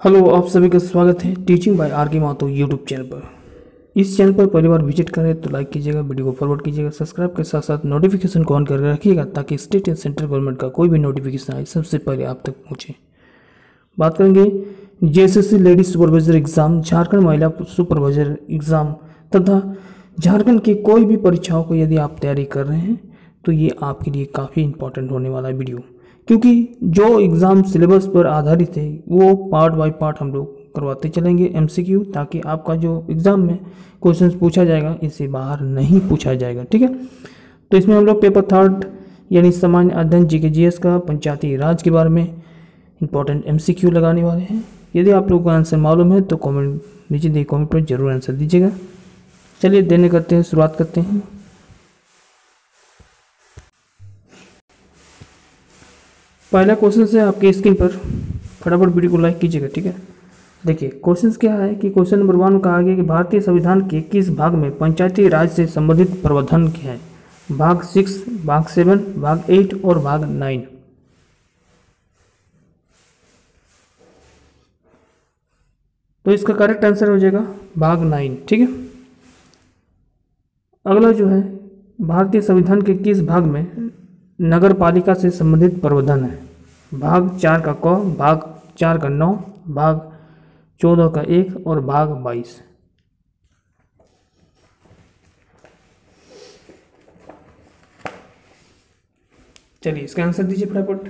Hello, आप सभी का स्वागत है टीचिंग बाय आर के माथुर यूट्यूब चैनल पर। इस चैनल पर पहली बार विजिट करें तो लाइक कीजिएगा, वीडियो को फॉरवर्ड कीजिएगा, सब्सक्राइब के साथ साथ नोटिफिकेशन को ऑन करके रखिएगा ताकि स्टेट एंड सेंट्रल गवर्नमेंट का कोई भी नोटिफिकेशन आए सबसे पहले आप तक पहुँचे। बात करेंगे JSSC ladies supervisor exam, Jharkhand महिला सुपरवाइजर एग्जाम तथा झारखंड की कोई भी परीक्षाओं को यदि आप तैयारी कर रहे हैं तो ये आपके लिए काफ़ी इंपॉर्टेंट होने वाला वीडियो, क्योंकि जो एग्ज़ाम सिलेबस पर आधारित है वो पार्ट बाय पार्ट हम लोग करवाते चलेंगे एमसीक्यू, ताकि आपका जो एग्ज़ाम में क्वेश्चंस पूछा जाएगा इससे बाहर नहीं पूछा जाएगा। ठीक है, तो इसमें हम लोग पेपर थर्ड यानी सामान्य अध्ययन जीके जीएस का पंचायती राज के बारे में इंपॉर्टेंट एमसीक्यू लगाने वाले हैं। यदि आप लोगों को आंसर मालूम है तो कमेंट नीचे दिए कमेंट पर जरूर आंसर दीजिएगा। चलिए देने करते हैं, शुरुआत करते हैं। पहला क्वेश्चन है आपके स्क्रीन पर, फटाफट वीडियो को लाइक कीजिएगा। ठीक है, देखिए क्वेश्चन क्या है कि क्वेश्चन नंबर 1 कहा गया कि भारतीय संविधान के किस भाग में पंचायती राज से संबंधित प्रावधान क्या है? भाग 6, भाग 7, भाग 8 और भाग 9। तो इसका करेक्ट आंसर हो जाएगा भाग 9। ठीक है, अगला जो है भारतीय संविधान के किस भाग में नगर पालिका से संबंधित प्रावधान है? भाग 4 का क, भाग 4 का 9, भाग 14 का 1 और भाग 22। चलिए इसका आंसर दीजिए फटाफट।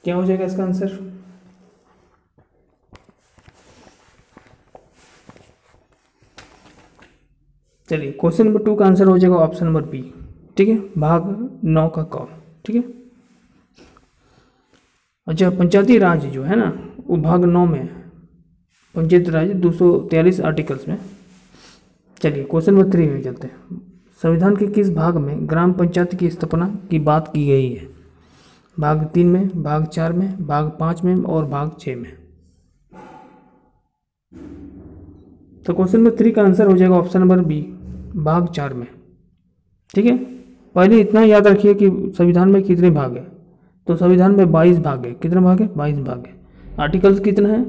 क्या हो जाएगा इसका आंसर? चलिए क्वेश्चन नंबर 2 का आंसर हो जाएगा ऑप्शन नंबर बी। ठीक है, भाग 9 का क। ठीक है, अच्छा पंचायती राज जो है ना वो भाग 9 में है, पंचायती राज 243 आर्टिकल्स में। चलिए क्वेश्चन नंबर 3 में चलते हैं। संविधान के किस भाग में ग्राम पंचायत की स्थापना की बात की गई है? भाग 3 में, भाग 4 में, भाग 5 में और भाग 6 में। तो क्वेश्चन नंबर 3 का आंसर हो जाएगा ऑप्शन नंबर बी, भाग 4 में। ठीक है, पहले इतना याद रखिए कि संविधान में कितने भाग है। तो संविधान में 22 भाग है। कितने भाग है? 22 भाग है। आर्टिकल्स कितना है?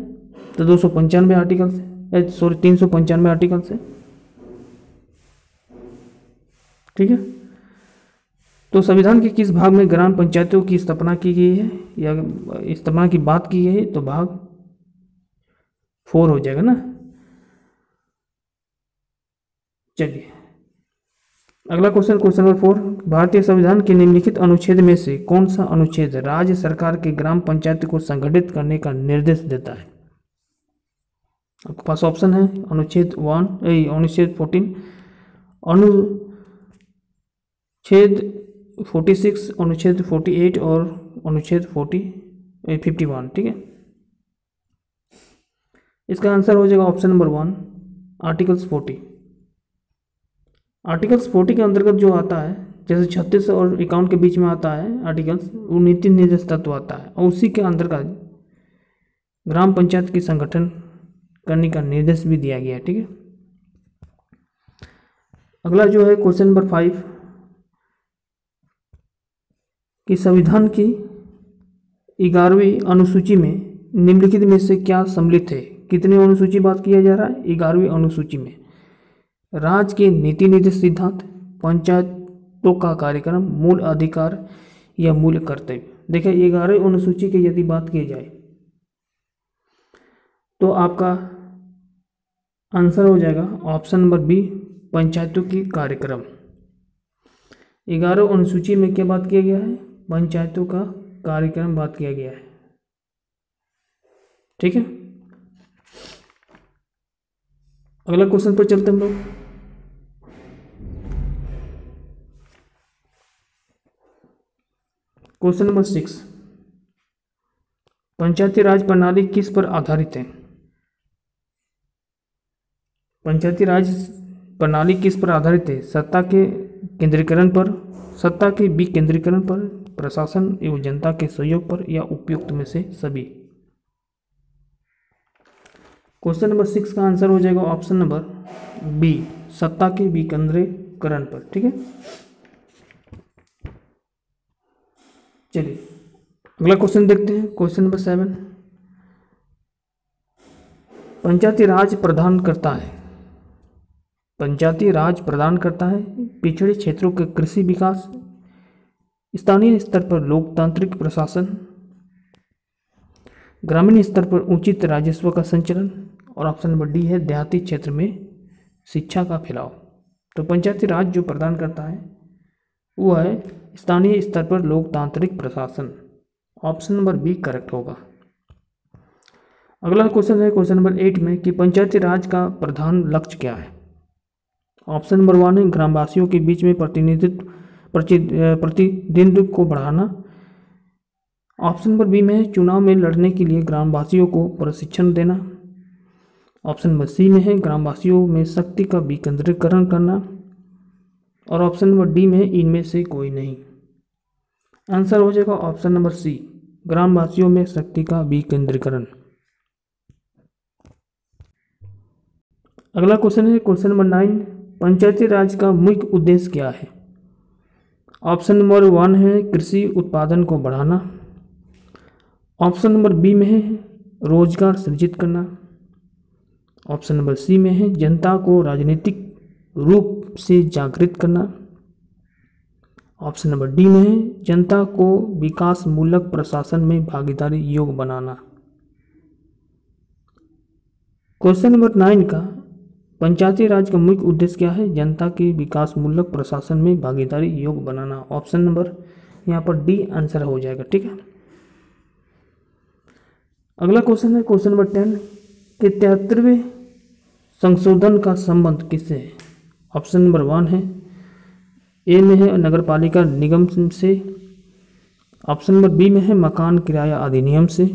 तो 295 आर्टिकल्स है, सॉरी 395 आर्टिकल्स है। ठीक है, तो संविधान के किस भाग में ग्राम पंचायतों की स्थापना की गई है या स्थापना की बात की गई है? तो भाग 4 हो जाएगा ना। चलिए अगला क्वेश्चन, क्वेश्चन नंबर 4, भारतीय संविधान के निम्नलिखित अनुच्छेद में से कौन सा अनुच्छेद राज्य सरकार के ग्राम पंचायत को संगठित करने का निर्देश देता है? आपके पास ऑप्शन है अनुच्छेद 14, अनुच्छेद 46, अनुच्छेद 48 और अनुच्छेद 51। ठीक है, इसका आंसर हो जाएगा ऑप्शन नंबर 1, आर्टिकल्स 40। आर्टिकल्स 40 के अंतर्गत जो आता है, जैसे 36 और 51 के बीच में आता है आर्टिकल्स, वो नीति निर्देश तत्व आता है और उसी के अंतर्गत ग्राम पंचायत की संगठन करने का निर्देश भी दिया गया है। ठीक है, अगला जो है क्वेश्चन नंबर 5 कि संविधान की 11वीं अनुसूची में निम्नलिखित में से क्या सम्मिलित है? कितनी अनुसूची बात किया जा रहा है? 11वीं अनुसूची में राज्य के नीति निर्देश सिद्धांत, पंचायतों का कार्यक्रम, मूल अधिकार या मूल कर्तव्य। देखिए 11वीं अनुसूची की यदि बात की जाए तो आपका आंसर हो जाएगा ऑप्शन नंबर बी, पंचायतों की कार्यक्रम। 11वीं अनुसूची में क्या बात किया गया है? पंचायतों का कार्यक्रम बात किया गया है। ठीक है, अगला क्वेश्चन पर चलते हम लोग। क्वेश्चन नंबर 6, पंचायती राज प्रणाली किस पर आधारित है? पंचायती राज प्रणाली किस पर आधारित है? सत्ता के केंद्रीकरण पर, सत्ता के विकेंद्रीकरण पर, प्रशासन एवं जनता के सहयोग पर या उपयुक्त में से सभी। क्वेश्चन नंबर 6 का आंसर हो जाएगा ऑप्शन नंबर बी, सत्ता के विकेंद्रीकरण पर। ठीक है, चलिए अगला क्वेश्चन देखते हैं। क्वेश्चन नंबर 7, पंचायती राज प्रदान करता है, पंचायती राज प्रदान करता है पिछड़े क्षेत्रों के कृषि विकास, स्थानीय स्तर पर लोकतांत्रिक प्रशासन, ग्रामीण स्तर पर उचित राजस्व का संचलन, और ऑप्शन नंबर डी है देहाती क्षेत्र में शिक्षा का फैलाव। तो पंचायती राज जो प्रदान करता है वो है स्थानीय स्तर पर लोकतांत्रिक प्रशासन। ऑप्शन नंबर बी करेक्ट होगा। अगला क्वेश्चन है क्वेश्चन नंबर 8 में कि पंचायती राज का प्रधान लक्ष्य क्या है। ऑप्शन नंबर 1 है ग्रामवासियों के बीच में प्रतिनिधित्व को बढ़ाना। ऑप्शन नंबर बी में है चुनाव में लड़ने के लिए ग्रामवासियों को प्रशिक्षण देना। ऑप्शन नंबर सी में है ग्रामवासियों में शक्ति का विकेंद्रीकरण करना, और ऑप्शन नंबर डी में है इनमें से कोई नहीं। आंसर हो जाएगा ऑप्शन नंबर सी, ग्रामवासियों में शक्ति का विकेंद्रीकरण। अगला क्वेश्चन है क्वेश्चन नंबर 9, पंचायती राज का मुख्य उद्देश्य क्या है। ऑप्शन नंबर 1 है कृषि उत्पादन को बढ़ाना। ऑप्शन नंबर बी में है रोजगार सृजित करना। ऑप्शन नंबर सी में है जनता को राजनीतिक रूप से जागृत करना। ऑप्शन नंबर डी में है जनता को विकास मूलक प्रशासन में भागीदारी योग्य बनाना। क्वेश्चन नंबर 9 का पंचायती राज का मुख्य उद्देश्य क्या है, जनता के विकास मूलक प्रशासन में भागीदारी योग्य बनाना। ऑप्शन नंबर यहाँ पर डी आंसर हो जाएगा। ठीक है, अगला क्वेश्चन है क्वेश्चन नंबर 10 कि 73वें संशोधन का संबंध किससे है। ऑप्शन नंबर 1 है ए में है नगरपालिका निगम से। ऑप्शन नंबर बी में है मकान किराया अधिनियम से।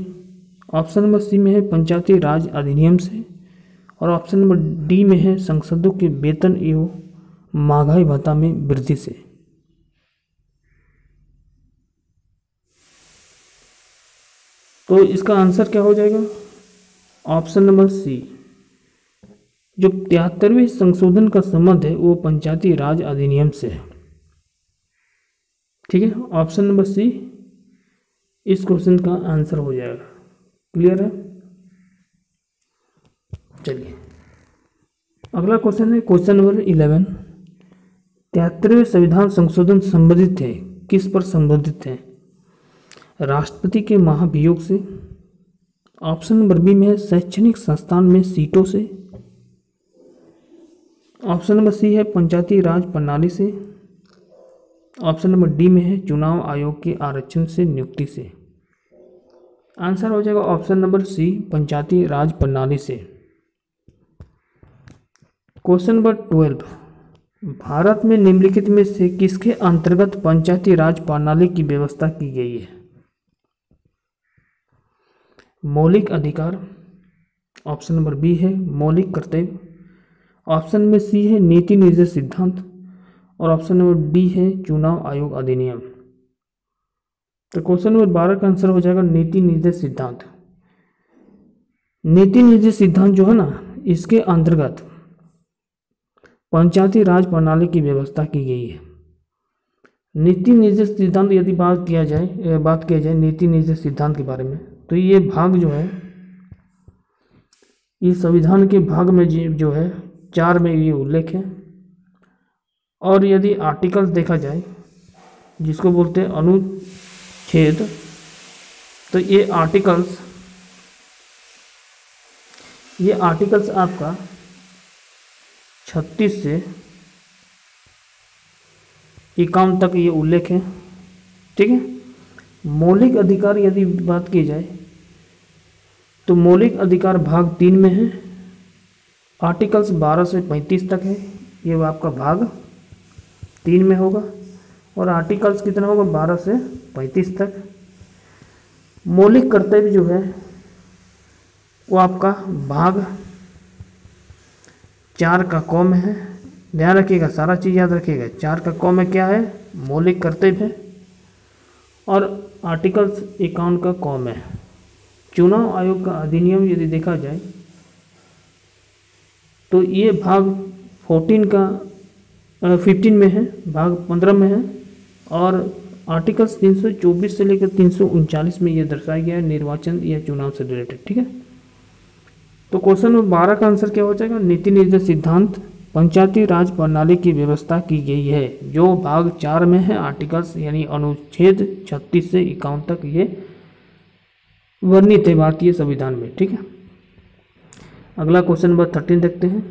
ऑप्शन नंबर सी में है पंचायती राज अधिनियम से, और ऑप्शन नंबर डी में है सांसदों के वेतन एवं महंगाई भत्ता में वृद्धि से। तो इसका आंसर क्या हो जाएगा, ऑप्शन नंबर सी, जो 73वें संशोधन का संबंध है वो पंचायती राज अधिनियम से है। ठीक है, ऑप्शन नंबर सी इस क्वेश्चन का आंसर हो जाएगा। क्लियर है, चलिए अगला क्वेश्चन है क्वेश्चन नंबर 11, 73वें संविधान संशोधन संबंधित है, किस पर संबंधित है। राष्ट्रपति के महाभियोग से। ऑप्शन नंबर बी में है शैक्षणिक संस्थान में सीटों से। ऑप्शन नंबर सी है पंचायती राज प्रणाली से। ऑप्शन नंबर डी में है चुनाव आयोग के आरक्षण से नियुक्ति से। आंसर हो जाएगा ऑप्शन नंबर सी, पंचायती राज प्रणाली से। क्वेश्चन नंबर 12, भारत में निम्नलिखित में से किसके अंतर्गत पंचायती राज प्रणाली की व्यवस्था की गई है। मौलिक अधिकार। ऑप्शन नंबर बी है मौलिक कर्तव्य। ऑप्शन नंबर सी है नीति निर्देश सिद्धांत, और ऑप्शन नंबर डी है चुनाव आयोग अधिनियम। तो क्वेश्चन नंबर 12 का आंसर हो जाएगा नीति निर्देश सिद्धांत। नीति निर्देश सिद्धांत जो है ना, इसके अंतर्गत पंचायती राज प्रणाली की व्यवस्था की गई है। नीति निर्देश सिद्धांत यदि बात किया जाए नीति निर्देश सिद्धांत के बारे में, तो ये भाग जो है इस संविधान के भाग में जो है 4 में ये उल्लेख है। और यदि आर्टिकल्स देखा जाए जिसको बोलते हैं अनुच्छेद, तो ये आर्टिकल्स आपका 36 से 51 तक ये उल्लेख है। ठीक है, मौलिक अधिकार यदि बात की जाए तो मौलिक अधिकार भाग 3 में है। आर्टिकल्स 12 से 35 तक है, ये आपका भाग 3 में होगा। और आर्टिकल्स कितना होगा, 12 से 35 तक। मौलिक कर्तव्य जो है वो आपका भाग 4 का क में है। ध्यान रखिएगा, सारा चीज़ याद रखिएगा। 4 का क में क्या है, मौलिक कर्तव्य है। और आर्टिकल्स 51 का क में है। चुनाव आयोग का अधिनियम यदि देखा जाए तो ये भाग 14 का 15 में है, भाग 15 में है, और आर्टिकल्स 324 से लेकर 339 में ये दर्शाया गया है निर्वाचन या चुनाव से रिलेटेड। ठीक है, तो क्वेश्चन नंबर 12 का आंसर क्या हो जाएगा? नीति निर्देश सिद्धांत पंचायती राज प्रणाली की व्यवस्था की गई है, जो भाग 4 में है, आर्टिकल्स यानी अनुच्छेद 36 से 51 तक ये वर्णित है भारतीय संविधान में। ठीक है, अगला क्वेश्चन नंबर 13 देखते हैं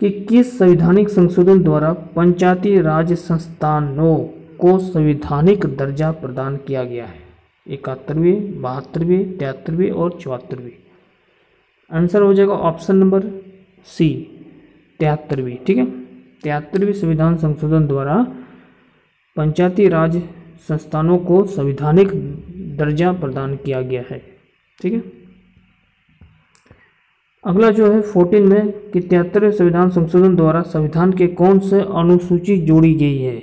कि किस संवैधानिक संशोधन द्वारा पंचायती राज संस्थानों को संवैधानिक दर्जा प्रदान किया गया है? 71वें, 72वें, 73वें और 74वें। आंसर हो जाएगा ऑप्शन नंबर सी, 73वीं। ठीक है, 73वीं संविधान संशोधन द्वारा पंचायती राज संस्थानों को संवैधानिक दर्जा प्रदान किया गया है। ठीक है, अगला जो है 14 में कि 73वें संविधान संशोधन द्वारा संविधान के कौन से अनुसूची जोड़ी गई है?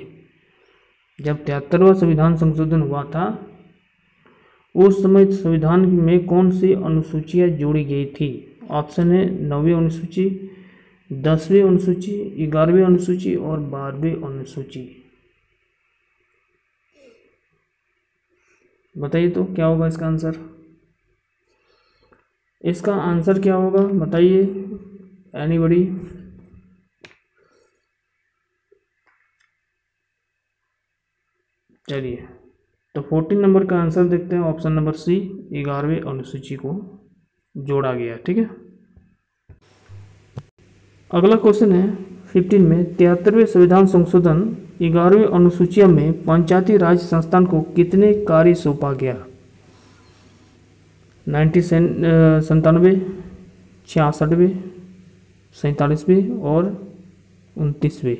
जब 73वां संविधान संशोधन हुआ था उस समय संविधान में कौन सी अनुसूचियाँ जोड़ी गई थी? ऑप्शन है 9वीं अनुसूची, 10वीं अनुसूची, 11वीं अनुसूची और 12वीं अनुसूची। बताइए तो क्या होगा इसका आंसर? इसका आंसर क्या होगा बताइए, एनीबॉडी? चलिए, तो 14 नंबर का आंसर देखते हैं, ऑप्शन नंबर सी, 11वीं अनुसूची को जोड़ा गया। ठीक है, अगला क्वेश्चन है 15 में 73वें संविधान संशोधन 11वीं अनुसूची में पंचायती राज संस्थान को कितने कार्य सौंपा गया? 97वें, 66वें, 47वें और 29वें।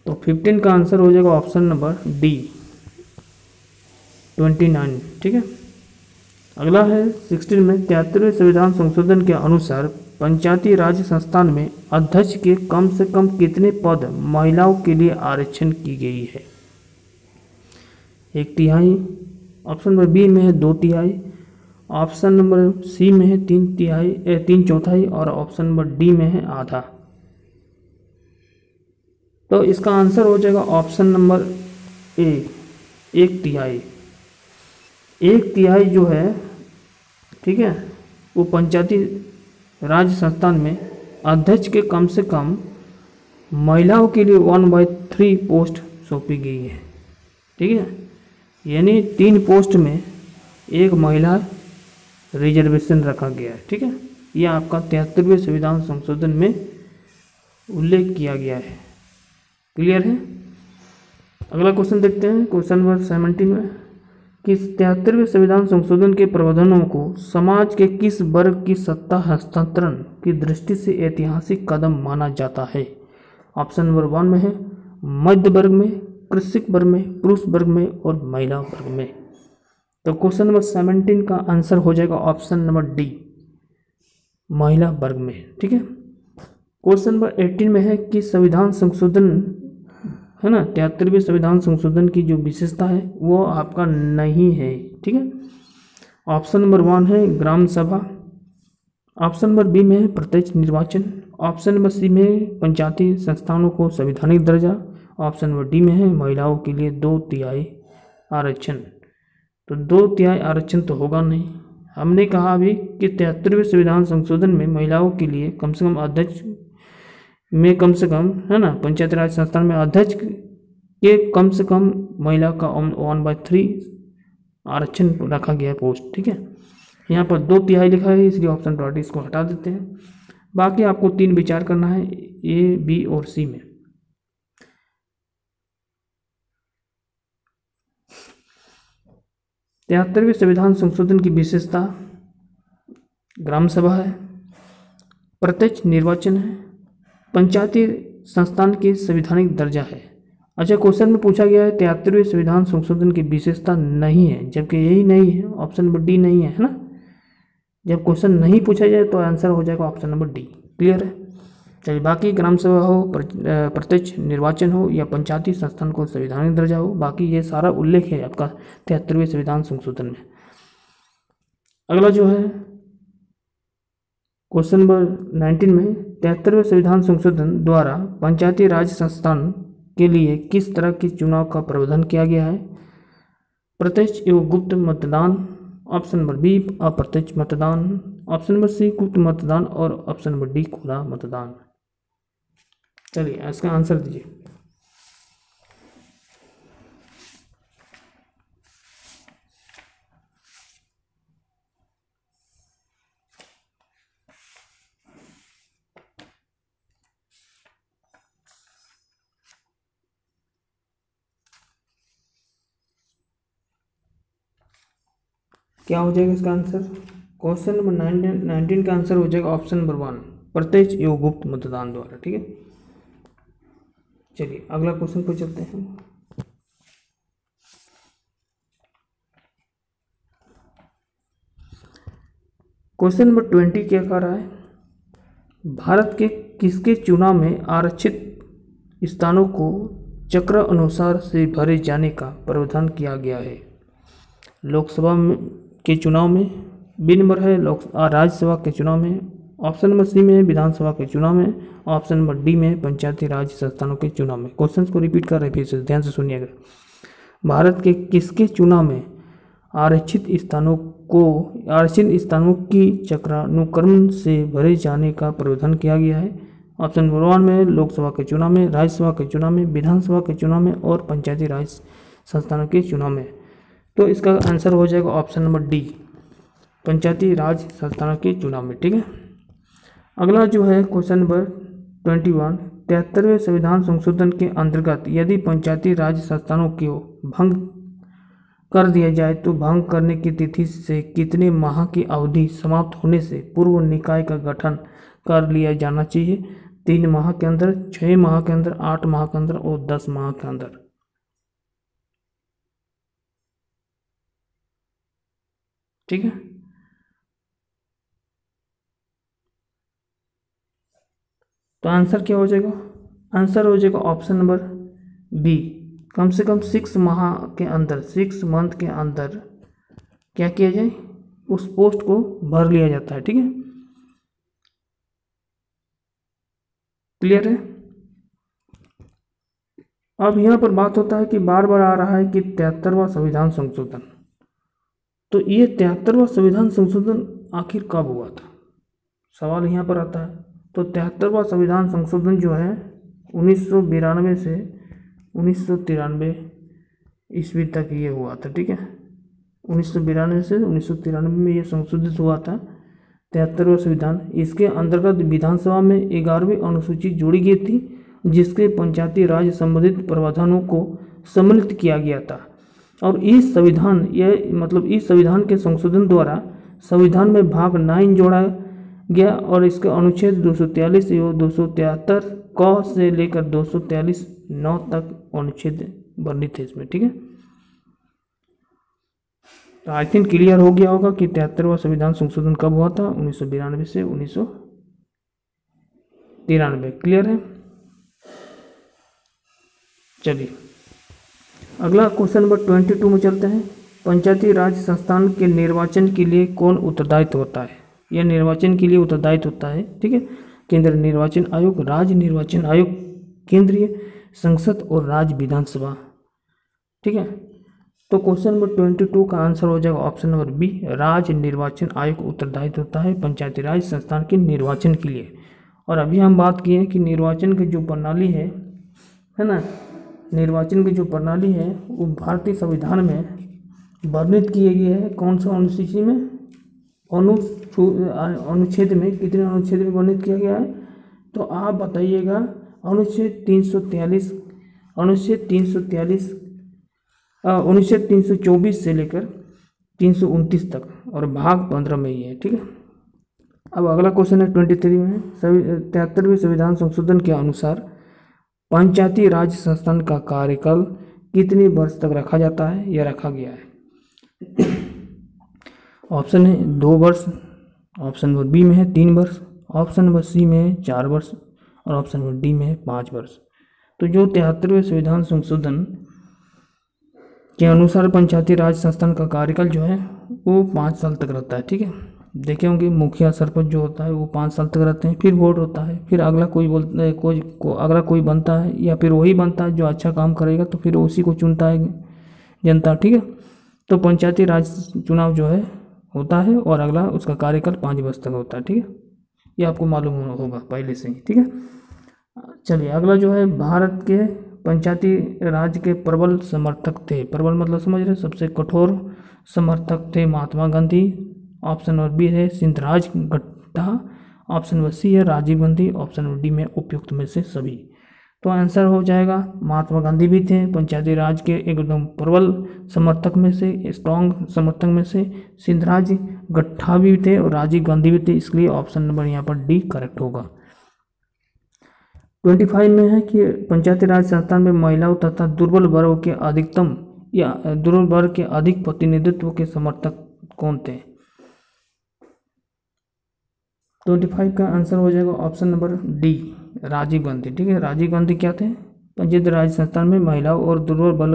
तो 15 का आंसर हो जाएगा ऑप्शन नंबर डी, 29। ठीक है, अगला है 16 में 73वें संविधान संशोधन के अनुसार पंचायती राज संस्थान में अध्यक्ष के कम से कम कितने पद महिलाओं के लिए आरक्षण की गई है? 1/3, ऑप्शन नंबर बी में है 2/3, ऑप्शन नंबर सी में है 3/4 और ऑप्शन नंबर डी में है आधा। तो इसका आंसर हो जाएगा ऑप्शन नंबर ए, 1/3। 1/3 जो है, ठीक है, वो पंचायती राज संस्थान में अध्यक्ष के कम से कम महिलाओं के लिए 1/3 पोस्ट सौंपी गई है। ठीक है, यानी 3 पोस्ट में 1 महिला रिजर्वेशन रखा गया है। ठीक है, यह आपका 73वें संविधान संशोधन में उल्लेख किया गया है। क्लियर है? अगला क्वेश्चन देखते हैं, क्वेश्चन नंबर 17 में कि 73वें संविधान संशोधन के प्रावधानों को समाज के किस वर्ग की सत्ता हस्तांतरण की दृष्टि से ऐतिहासिक कदम माना जाता है? ऑप्शन नंबर 1 में है मध्य वर्ग में, कृषक वर्ग में, पुरुष वर्ग में और महिला वर्ग में। तो क्वेश्चन नंबर 17 का आंसर हो जाएगा ऑप्शन नंबर डी, महिला वर्ग में। ठीक है, क्वेश्चन नंबर 18 में है कि संविधान संशोधन है ना, 73वें संविधान संशोधन की जो विशेषता है वो आपका नहीं है। ठीक है, ऑप्शन नंबर 1 है ग्राम सभा, ऑप्शन नंबर बी में है प्रत्यक्ष निर्वाचन, ऑप्शन नंबर सी में है पंचायती संस्थानों को संवैधानिक दर्जा, ऑप्शन नंबर डी में है महिलाओं के लिए 2/3 आरक्षण। तो 2/3 आरक्षण तो होगा नहीं। हमने कहा अभी कि 73वें संविधान संशोधन में महिलाओं के लिए कम से कम अध्यक्ष में कम से कम, है ना, पंचायती राज संस्थान में अध्यक्ष के कम से कम महिला का 1/3 आरक्षण रखा गया है पोस्ट। ठीक है, यहाँ पर 2/3 लिखा है, इसलिए ऑप्शन नंबर इसको हटा देते हैं। बाकी आपको 3 विचार करना है, ए, बी और सी में। तिहत्तरवें संविधान संशोधन की विशेषता ग्राम सभा है, प्रत्यक्ष निर्वाचन है, पंचायती संस्थान की संवैधानिक दर्जा है। अच्छा, क्वेश्चन में पूछा गया है 73वें संविधान संशोधन की विशेषता नहीं है, जबकि यही नहीं है, ऑप्शन नंबर डी नहीं है, है ना। जब क्वेश्चन नहीं पूछा जाए तो आंसर हो जाएगा ऑप्शन नंबर डी। क्लियर है? चलिए, बाकी ग्राम सभा हो, प्रत्यक्ष निर्वाचन हो या पंचायती संस्थान को संवैधानिक दर्जा हो, बाकी ये सारा उल्लेख है आपका 73वें संविधान संशोधन में। अगला जो है क्वेश्चन नंबर 19 में 73वें संविधान संशोधन द्वारा पंचायती राज संस्थान के लिए किस तरह के चुनाव का प्रावधान किया गया है? प्रत्यक्ष एवं गुप्त मतदान, ऑप्शन नंबर बी अप्रत्यक्ष मतदान, ऑप्शन नंबर सी गुप्त मतदान और ऑप्शन नंबर डी खुला मतदान। चलिए इसका आंसर दीजिए। क्या हो जाएगा इसका आंसर? क्वेश्चन नंबर 19 का आंसर हो जाएगा ऑप्शन नंबर 1 प्रत्यक्ष एवं गुप्त मतदान द्वारा। ठीक है, चलिए अगला क्वेश्चन पर चलते हैं। क्वेश्चन नंबर 20 क्या कह रहा है? भारत के किसके चुनाव में आरक्षित स्थानों को चक्र अनुसार से भरे जाने का प्रावधान किया गया है? लोकसभा के चुनाव में, बी नंबर है राज्यसभा के चुनाव में, ऑप्शन नंबर सी में विधानसभा के चुनाव में, ऑप्शन नंबर डी में पंचायती राज संस्थानों के चुनाव में। क्वेश्चन को रिपीट कर रहे फिर से ध्यान से सुनिएगा। भारत के किसके चुनाव में आरक्षित स्थानों की चक्रानुक्रम से भरे जाने का प्रावधान किया गया है? ऑप्शन नंबर 1 में लोकसभा के चुनाव में, राज्यसभा के चुनाव में, विधानसभा के चुनाव में और पंचायती राज संस्थानों के चुनाव में। तो इसका आंसर हो जाएगा ऑप्शन नंबर डी पंचायती राज संस्थानों के चुनाव में। ठीक है, अगला जो है क्वेश्चन नंबर 21 73वें संविधान संशोधन के अंतर्गत यदि पंचायती राज संस्थानों को भंग कर दिया जाए तो भंग करने की तिथि से कितने माह की अवधि समाप्त होने से पूर्व निकाय का गठन कर लिया जाना चाहिए? 3 माह के अंदर, 6 माह के अंदर, 8 माह के अंदर और 10 माह के अंदर। ठीक है, तो आंसर क्या हो जाएगा? आंसर हो जाएगा ऑप्शन नंबर बी कम से कम 6 माह के अंदर, 6 मंथ के अंदर क्या किया जाए? उस पोस्ट को भर लिया जाता है। ठीक है, क्लियर है? अब यहाँ पर बात होता है कि बार बार आ रहा है कि 73वां संविधान संशोधन, तो ये 73वां संविधान संशोधन आखिर कब हुआ था, सवाल यहाँ पर आता है। तो 73वां संविधान संशोधन जो है 1992 से 1993 ईस्वी तक ये हुआ था। ठीक है, 1992 से 1993 में ये संशोधित हुआ था 73वां संविधान। इसके अंतर्गत विधानसभा में 11वीं अनुसूची जोड़ी गई थी जिसके पंचायती राज संबंधित प्रावधानों को सम्मिलित किया गया था। और इस संविधान इस संविधान के संशोधन द्वारा संविधान में भाग 9 जोड़ा गया और इसके अनुच्छेद 243 एवं 273 क से लेकर 243 9 तक अनुच्छेद वर्णित है इसमें। ठीक है, तो आई थिंक क्लियर हो गया होगा कि 73वां संविधान संशोधन कब हुआ था, 1992 से 1993। क्लियर है? चलिए अगला क्वेश्चन नंबर 22 में चलते हैं। पंचायती राज संस्थान के निर्वाचन के लिए कौन उत्तरदायित्व होता है? यह निर्वाचन के लिए उत्तरदायित्व होता है। ठीक है, केंद्रीय निर्वाचन आयोग, राज्य निर्वाचन आयोग, केंद्रीय संसद और राज्य विधानसभा। ठीक है, तो क्वेश्चन नंबर 22 का आंसर हो जाएगा ऑप्शन नंबर बी राज्य निर्वाचन आयोग उत्तरदायित्व होता है पंचायती राज संस्थान के निर्वाचन के लिए। और अभी हम बात किए कि निर्वाचन की जो प्रणाली है ना, निर्वाचन की जो प्रणाली है वो भारतीय संविधान में वर्णित किए गए हैं। कौन सा अनुसूची में? अनुच्छेद में, कितने अनुच्छेद में वर्णित किया गया है? तो आप बताइएगा। अनुच्छेद 343, अनुच्छेद 324 से लेकर 329 तक और भाग 15 में ही है। ठीक है, अब अगला क्वेश्चन है 23 में। 73वें संविधान संशोधन के अनुसार पंचायती राज संस्थान का कार्यकाल कितने वर्ष तक रखा जाता है या रखा गया है? ऑप्शन है 2 वर्ष, ऑप्शन नंबर बी में है 3 वर्ष, ऑप्शन नंबर सी में है 4 वर्ष और ऑप्शन नंबर डी में है 5 वर्ष। तो जो 73वें संविधान संशोधन के अनुसार पंचायती राज संस्थान का कार्यकाल जो है वो 5 साल तक रहता है। ठीक है, देखे होंगे मुखिया सरपंच जो होता है वो 5 साल तक रहते हैं, फिर वोट होता है, फिर अगला कोई बोलता है, अगला कोई बनता है या फिर वही बनता है जो अच्छा काम करेगा तो फिर उसी को चुनता है जनता, ठीक है। तो पंचायती राज चुनाव जो है होता है और अगला उसका कार्यकाल 5 वर्ष तक होता है, ठीक है। ये आपको मालूम होगा पहले से ही, ठीक है। चलिए अगला जो है, भारत के पंचायती राज के प्रबल समर्थक थे। प्रबल मतलब समझ रहे, सबसे कठोर समर्थक थे Mahatma Gandhi. Option number B है सिंधराज गट्टा, ऑप्शन नंबर सी है Rajiv Gandhi, option number D में उपयुक्त में से सभी। तो आंसर हो जाएगा महात्मा गांधी भी थे पंचायती राज के एकदम प्रबल समर्थक में से, स्ट्रॉन्ग समर्थक में से, सिंधराज गट्टा भी थे और राजीव गांधी भी थे, इसलिए ऑप्शन नंबर यहाँ पर डी करेक्ट होगा। 25 में है कि पंचायती राज संस्थान में महिलाओं तथा दुर्बल वर्गों के अधिकतम या दुर्बल वर्ग के अधिक प्रतिनिधित्व के समर्थक कौन थे। 25 का आंसर हो जाएगा option number D Rajiv Gandhi, ठीक है। राजीव गांधी क्या थे, पंचायती राज संस्थान में महिलाओं और दुर्बल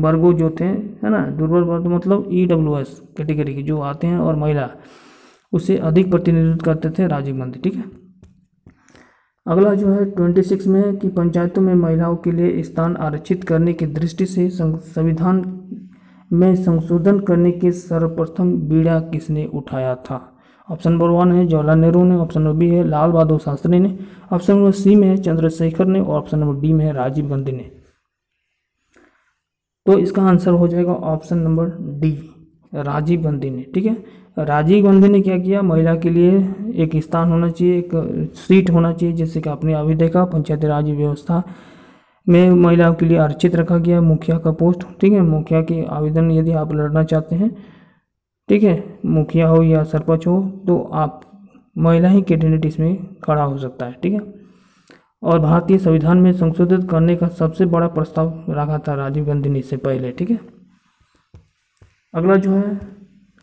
वर्गों जो थे, है ना, दुर्बल वर्ग मतलब EWS कैटेगरी के जो आते हैं और महिला, उसे अधिक प्रतिनिधित्व करते थे राजीव गांधी, ठीक है। अगला जो है 26 में है कि पंचायतों में महिलाओं के लिए स्थान आरक्षित करने की दृष्टि से संविधान में संशोधन करने के सर्वप्रथम बीड़ा किसने उठाया था। ऑप्शन नंबर 1 है जवाहरलाल नेहरू ने, ऑप्शन नंबर बी है लाल बहादुर शास्त्री ने, ऑप्शन नंबर सी में है चंद्रशेखर ने और ऑप्शन नंबर डी में है राजीव गांधी ने। तो इसका आंसर हो जाएगा option number D Rajiv Gandhi ने, ठीक है। राजीव गांधी ने क्या किया, महिला के लिए एक स्थान होना चाहिए, एक सीट होना चाहिए, जैसे कि आपने अभी देखा पंचायती राज व्यवस्था में महिलाओं के लिए आरक्षित रखा गया मुखिया का पोस्ट, ठीक है। मुखिया के आवेदन यदि आप लड़ना चाहते हैं, ठीक है, मुखिया हो या सरपंच हो, तो आप महिला ही कैंडिडेट इसमें खड़ा हो सकता है, ठीक है। और भारतीय संविधान में संशोधित करने का सबसे बड़ा प्रस्ताव रखा था राजीव गांधी ने इससे पहले, ठीक है। अगला जो है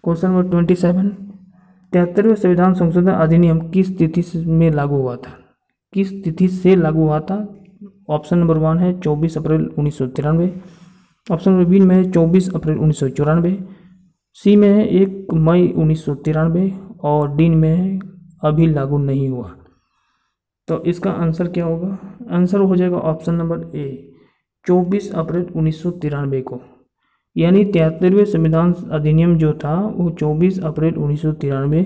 क्वेश्चन नंबर 27, 73वें संविधान संशोधन अधिनियम किस तिथि में लागू हुआ था, किस तिथि से लागू हुआ था। ऑप्शन नंबर 1 है 24 अप्रैल 1993, ऑप्शन नंबर बी में है 24 अप्रैल 1994, सी में है 1 मई 1993 और डी में है अभी लागू नहीं हुआ। तो इसका आंसर क्या होगा, आंसर हो जाएगा ऑप्शन नंबर ए 24 अप्रैल 1993 को, यानी 73वें संविधान अधिनियम जो था वो 24 अप्रैल 1993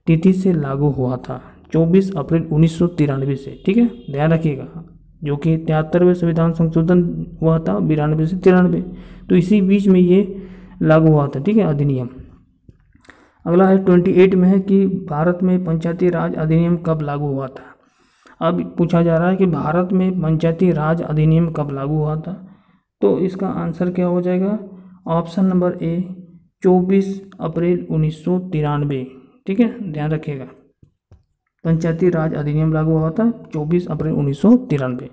तिथि से लागू हुआ था, 24 अप्रैल 1993 से, ठीक है, ध्यान रखिएगा। जो कि 73वें संविधान संशोधन हुआ था 92 से 93, तो इसी बीच में ये लागू हुआ था, ठीक है, अधिनियम। अगला है 28 में है कि भारत में पंचायती राज अधिनियम कब लागू हुआ था। अब पूछा जा रहा है कि भारत में पंचायती राज अधिनियम कब लागू हुआ था, तो इसका आंसर क्या हो जाएगा, ऑप्शन नंबर ए 24 अप्रैल 1993, ठीक है, ध्यान रखिएगा। पंचायती राज अधिनियम लागू हुआ था 24 अप्रैल 1993।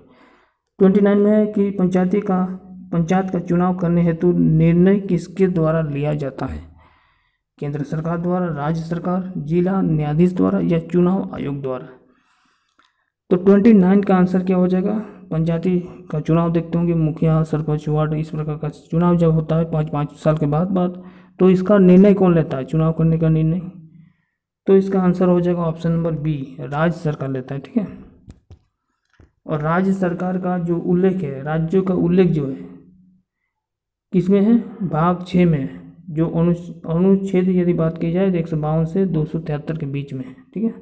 29 में है कि पंचायत का चुनाव करने हेतु निर्णय किसके द्वारा लिया जाता है, केंद्र सरकार द्वारा, राज्य सरकार, जिला न्यायाधीश द्वारा या चुनाव आयोग द्वारा। तो 29 का आंसर क्या हो जाएगा, पंचायती का चुनाव देखते होंगे, मुखिया सरपंच वार्ड इस प्रकार का चुनाव जब होता है 5-5 साल के बाद तो इसका निर्णय कौन लेता है, चुनाव करने का निर्णय। तो इसका आंसर हो जाएगा ऑप्शन नंबर बी राज्य सरकार लेता है, ठीक है। और राज्य सरकार का जो उल्लेख है, राज्यों का उल्लेख जो है किसमें है, भाग 6 में है, जो अनुच्छेद यदि बात की जाए तो 152 से 273 के बीच में है, ठीक है।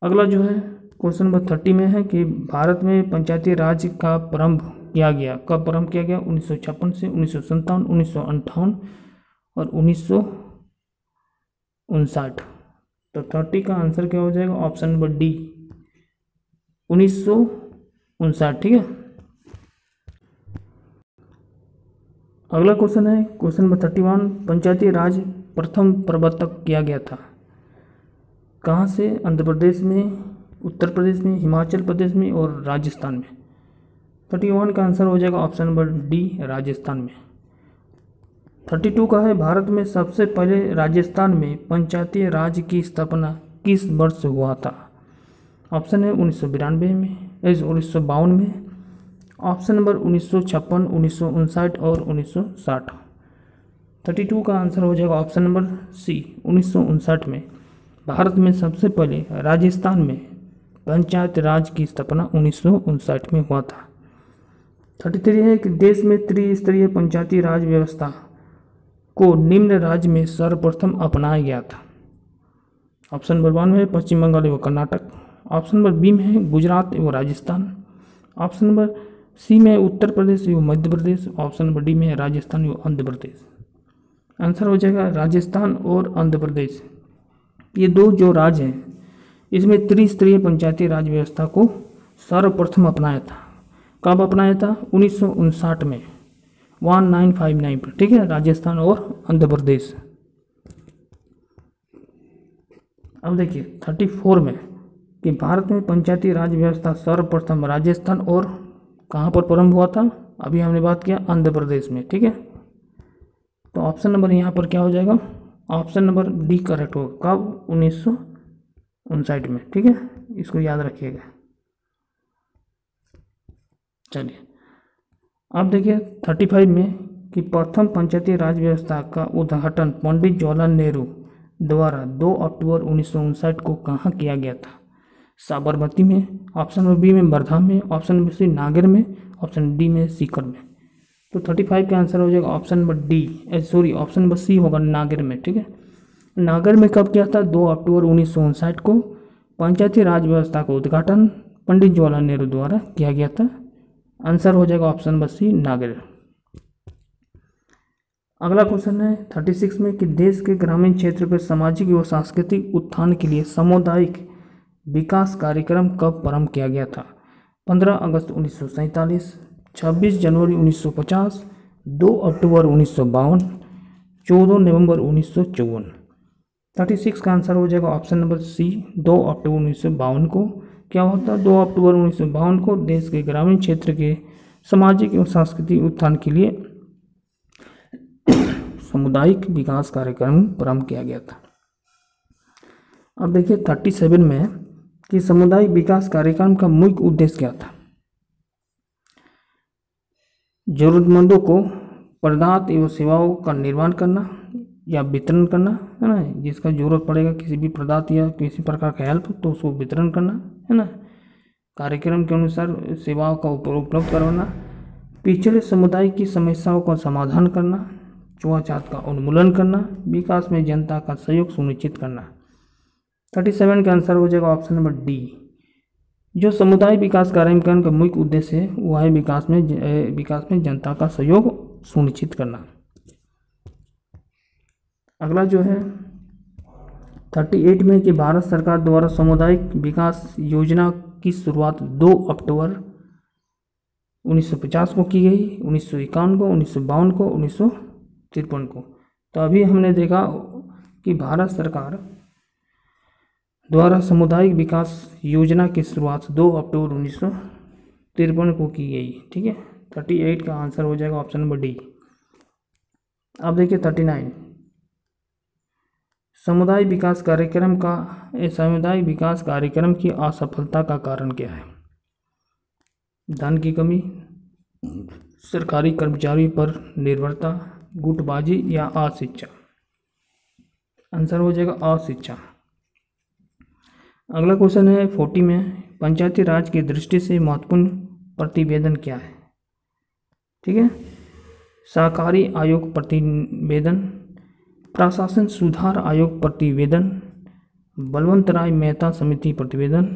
अगला जो है क्वेश्चन नंबर 30 में है कि भारत में पंचायती राज का प्रारंभ किया गया, कब प्रारंभ किया गया, 1956 से 1957, 1958 और 1959। तो 30 का आंसर क्या हो जाएगा, ऑप्शन नंबर डी 1959, ठीक है। अगला क्वेश्चन है क्वेश्चन नंबर 31, पंचायती राज प्रथम प्रवर्तक किया गया था कहाँ से, आंध्र प्रदेश में, उत्तर प्रदेश में, हिमाचल प्रदेश में और राजस्थान में। 31 का आंसर हो जाएगा ऑप्शन नंबर डी राजस्थान में। 32 का है भारत में सबसे पहले राजस्थान में पंचायती राज की स्थापना किस वर्ष हुआ था। ऑप्शन है 1992 में, 1952 में, ऑप्शन नंबर 1956, 1959 और 1960। 32 का आंसर हो जाएगा ऑप्शन नंबर सी। 1959 में भारत में सबसे पहले राजस्थान में पंचायत राज की स्थापना 1959 में हुआ था। 33 है कि देश में त्रिस्तरीय पंचायती राज व्यवस्था को निम्न राज्य में सर्वप्रथम अपनाया गया था। ऑप्शन नंबर 1 में पश्चिम बंगाल एवं कर्नाटक, ऑप्शन नंबर बी में है गुजरात एवं राजस्थान, ऑप्शन नंबर सी में उत्तर प्रदेश एवं Madhya Pradesh, option number D में है राजस्थान एवं आंध्र प्रदेश। आंसर हो जाएगा राजस्थान और आंध्र प्रदेश। ये दो जो राज्य हैं इसमें त्रिस्तरीय पंचायती राज व्यवस्था को सर्वप्रथम अपनाया था। कब अपनाया था? 1959 में, 1959 पर, ठीक है, राजस्थान और आंध्र प्रदेश। अब देखिए 34 में कि भारत में पंचायती राज व्यवस्था सर्वप्रथम राजस्थान और कहाँ पर प्रारंभ हुआ था? अभी हमने बात किया आंध्र प्रदेश में, ठीक है। तो ऑप्शन नंबर यहाँ पर क्या हो जाएगा? ऑप्शन नंबर डी करेक्ट होगा। कब? 1959 में, ठीक है, इसको याद रखिएगा। चलिए अब देखिए 35 में कि प्रथम पंचायती राज व्यवस्था का उद्घाटन पंडित जवाहरलाल नेहरू द्वारा 2 अक्टूबर 1959 को कहाँ किया गया था? साबरमती में, ऑप्शन नंबर बी में वर्धा में, ऑप्शन नंबर सी नागौर में, ऑप्शन डी में सीकर में। तो 35 का आंसर हो जाएगा option number D, sorry option number C होगा नागौर में, ठीक है। नागौर में कब किया था? 2 अक्टूबर 1959 को पंचायती राज व्यवस्था का उद्घाटन पंडित जवाहरलाल नेहरू द्वारा किया गया था। आंसर हो जाएगा ऑप्शन नंबर सी नागौर। अगला क्वेश्चन है 36 में कि देश के ग्रामीण क्षेत्र के सामाजिक व सांस्कृतिक उत्थान के लिए सामुदायिक विकास कार्यक्रम कब प्रारंभ किया गया था? 15 अगस्त 1947, 26 जनवरी 1950, 2 अक्टूबर 1952, 14 नवंबर 1954। 36 का आंसर हो जाएगा ऑप्शन नंबर सी, 2 अक्टूबर 1952 को। क्या होता है? 2 अक्टूबर 1952 को देश के ग्रामीण क्षेत्र के सामाजिक एवं सांस्कृतिक उत्थान के लिए सामुदायिक विकास कार्यक्रम प्रारंभ किया गया था। अब देखिए 37 में कि सामुदायिक विकास कार्यक्रम का मुख्य उद्देश्य क्या था? जरूरतमंदों को पदार्थ एवं सेवाओं का निर्माण करना या वितरण करना, है ना, जिसका जरूरत पड़ेगा किसी भी पदार्थ या किसी प्रकार का हेल्प तो उसको वितरण करना, है ना, कार्यक्रम के अनुसार सेवाओं का उपलब्ध करवाना, पिछड़े समुदाय की समस्याओं का समाधान करना, छुआछूत का उन्मूलन करना, विकास में जनता का सहयोग सुनिश्चित करना। 37 का आंसर हो जाएगा ऑप्शन नंबर डी। जो समुदाय विकास कार्यक्रम का मुख्य उद्देश्य है वह है विकास में जनता का सहयोग सुनिश्चित करना। अगला जो है 38 में कि भारत सरकार द्वारा सामुदायिक विकास योजना की शुरुआत 2 अक्टूबर 1950 को की गई, 1951 को, 1952 को, 1953 को। तो अभी हमने देखा कि भारत सरकार द्वारा सामुदायिक विकास योजना की शुरुआत 2 अक्टूबर 1953 को की गई, ठीक है। 38 का आंसर हो जाएगा ऑप्शन नंबर डी। अब देखिए 39 समुदाय विकास कार्यक्रम की असफलता का कारण क्या है? धन की कमी, सरकारी कर्मचारियों पर निर्भरता, गुटबाजी या अशिक्षा। आंसर हो जाएगा अशिक्षा। अगला क्वेश्चन है 40 में पंचायती राज की दृष्टि से महत्वपूर्ण प्रतिवेदन क्या है? ठीक है, सहकारी आयोग प्रतिवेदन, प्रशासन सुधार आयोग प्रतिवेदन, बलवंत राय मेहता समिति प्रतिवेदन,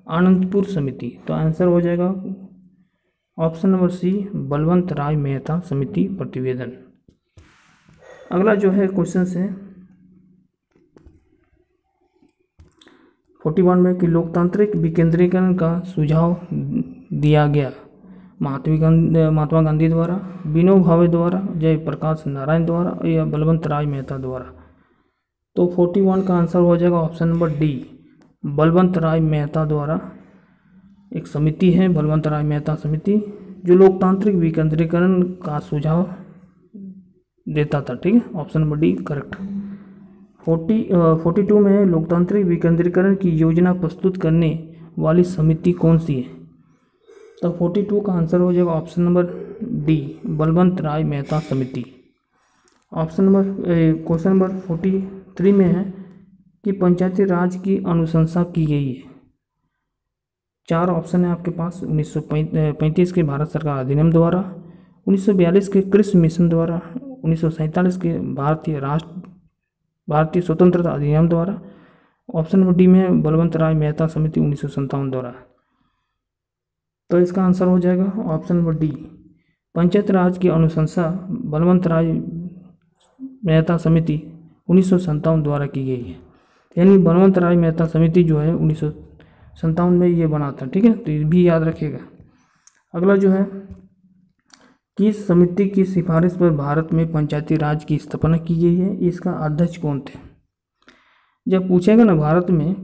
आनंदपुर समिति। तो आंसर हो जाएगा ऑप्शन नंबर सी, बलवंत राय मेहता समिति प्रतिवेदन। अगला जो है क्वेश्चन है 41 में कि लोकतांत्रिक विकेंद्रीकरण का सुझाव दिया गया महात्मा गांधी द्वारा, विनोबा भावे द्वारा, जयप्रकाश नारायण द्वारा या बलवंत राय मेहता द्वारा। तो 41 का आंसर हो जाएगा ऑप्शन नंबर डी, बलवंत राय मेहता द्वारा। एक समिति है बलवंत राय मेहता समिति जो लोकतांत्रिक विकेंद्रीकरण का सुझाव देता था, ठीक है। Option number D correct. 42 में लोकतांत्रिक विकेंद्रीकरण की योजना प्रस्तुत करने वाली समिति कौन सी है? तो 42 का आंसर हो जाएगा ऑप्शन नंबर डी, बलवंत राय मेहता समिति। ऑप्शन नंबर क्वेश्चन नंबर 43 में है कि पंचायती राज की अनुशंसा की गई है। 4 ऑप्शन है आपके पास। 1935 के भारत सरकार अधिनियम द्वारा, 1942 के कृषि मिशन द्वारा, 1947 के भारतीय स्वतंत्रता अधिनियम द्वारा। ऑप्शन नंबर डी में है बलवंत राय मेहता समिति 1957 द्वारा। तो इसका आंसर हो जाएगा ऑप्शन नंबर डी, पंचायत राज की अनुशंसा बलवंत राय मेहता समिति 1957 द्वारा की गई है। यानी बलवंत राय मेहता समिति जो है 1957 में ये बना था। ठीक है, तो ये भी याद रखिएगा। अगला जो है, किस समिति की सिफारिश पर भारत में पंचायती राज की स्थापना की गई है, इसका अध्यक्ष कौन थे। जब पूछेगा ना भारत में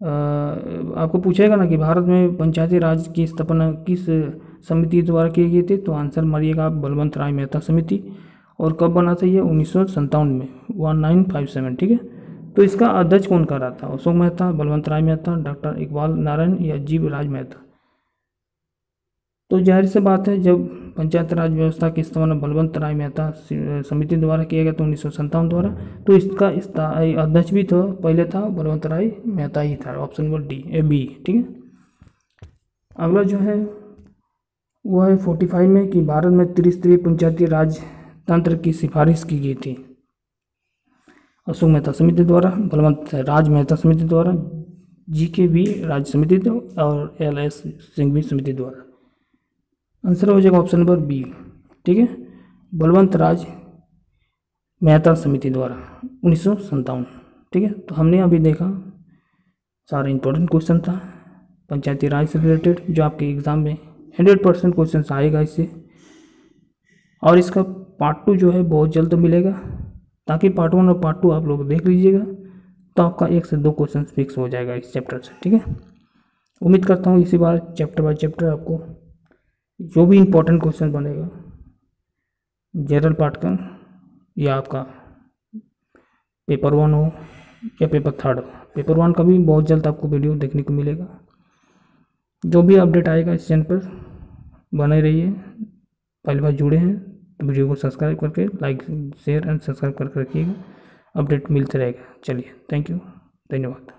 आपको पूछेगा ना कि भारत में पंचायती राज की स्थापना किस समिति द्वारा की गई थी, तो आंसर मारिएगा आप बलवंत राय मेहता समिति। और कब बना था ये, 1957 में, 1957। ठीक है, तो इसका अध्यक्ष कौन कर रहा था, अशोक मेहता, बलवंत राय मेहता, डॉक्टर इकबाल नारायण या जीव राज मेहता। तो जाहिर सी बात है, जब पंचायत राज व्यवस्था की स्थापना बलवंत राय मेहता समिति द्वारा किया गया तो 1957 द्वारा, तो इसका अध्यक्ष भी था, पहले था बलवंत राय मेहता ही था। Option number D B. ठीक है, अगला जो है वो है 45 में कि भारत में त्रिस्तरीय पंचायती राज तंत्र की सिफारिश की गई थी। अशोक मेहता समिति द्वारा, बलवंत राज मेहता समिति द्वारा, GKV राज समिति और LS सिंघवी समिति द्वारा। आंसर हो जाएगा ऑप्शन नंबर बी। ठीक है, बलवंत राज मेहता समिति द्वारा 1957। ठीक है, तो हमने अभी देखा सारे इंपॉर्टेंट क्वेश्चन था पंचायती राज से रिलेटेड, जो आपके एग्जाम में 100% क्वेश्चन आएगा इससे। और इसका पार्ट 2 जो है बहुत जल्द मिलेगा, ताकि पार्ट 1 और पार्ट 2 आप लोग देख लीजिएगा, तो आपका 1 से 2 क्वेश्चन फिक्स हो जाएगा इस चैप्टर से। ठीक है, उम्मीद करता हूँ इसी बार चैप्टर बाय चैप्टर आपको जो भी इम्पोर्टेंट क्वेश्चन बनेगा जनरल पार्ट का, या आपका पेपर 1 हो या पेपर 3 पेपर 1 का भी बहुत जल्द आपको वीडियो देखने को मिलेगा। जो भी अपडेट आएगा इस चैनल पर बने रहिए। पहली बार जुड़े हैं तो वीडियो को सब्सक्राइब करके लाइक शेयर एंड सब्सक्राइब करके रखिएगा, अपडेट मिलते रहेगा। चलिए, थैंक यू, धन्यवाद।